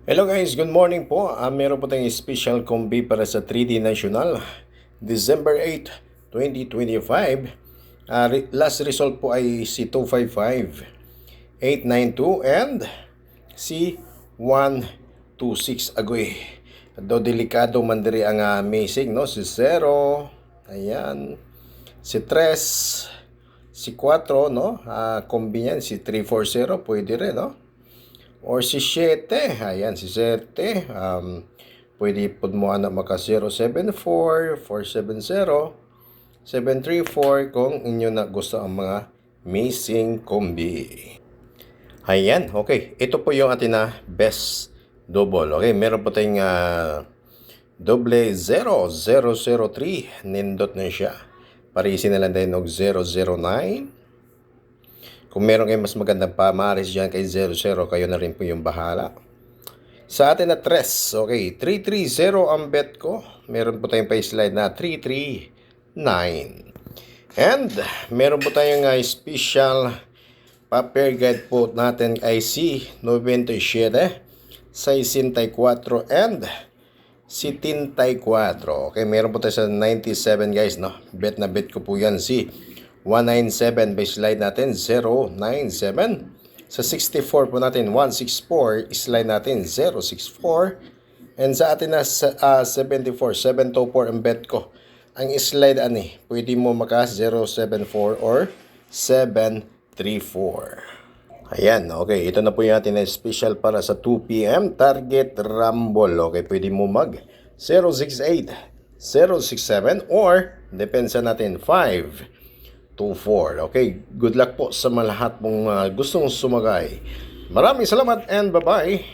Hello guys, good morning po. Meron po tayong special combi para sa 3D National, December 8, 2025. Last result po ay si 255, 892 and si 126 agoy. Do delikado man diri ang missing, no? Si 0, ayan, si 3, si 4, no? Combi yan, si 340, pwede rin, no? Or si 7, ayan si 7, pwede po mo na maka 074, 470, 734 kung inyo na gusto ang mga missing combi. Ayan, okay. Ito po yung atin na best double. Okay, meron po tayong doble 0003. Nindot na siya. Parisin na lang din og 009. Kung meron kayong mas magandang pamaris dyan kay 00, kayo na rin po yung bahala. Sa atin na 3, okay, 330 ang bet ko. Meron po tayong pa-slide na 339. And meron po tayong special paper guide po natin ay si 97, 64 and 74. Okay, meron po tayo sa 97 guys, no? Bet na bet ko po yan si 197, baseline natin 097. Sa 64 po natin 164, slide natin 064. And sa atin na 74, 724 ang bet ko. Ang slide ani, pwede mo maka 074 or 734. Ayan, okay. Ito na po yung atin na special para sa 2 p.m. Target Rumble. Okay, pwede mo mag 068, 067 or depensa natin 5 2-4. Okay, good luck po sa mga lahat mong gustong sumagay. Maraming salamat and bye-bye.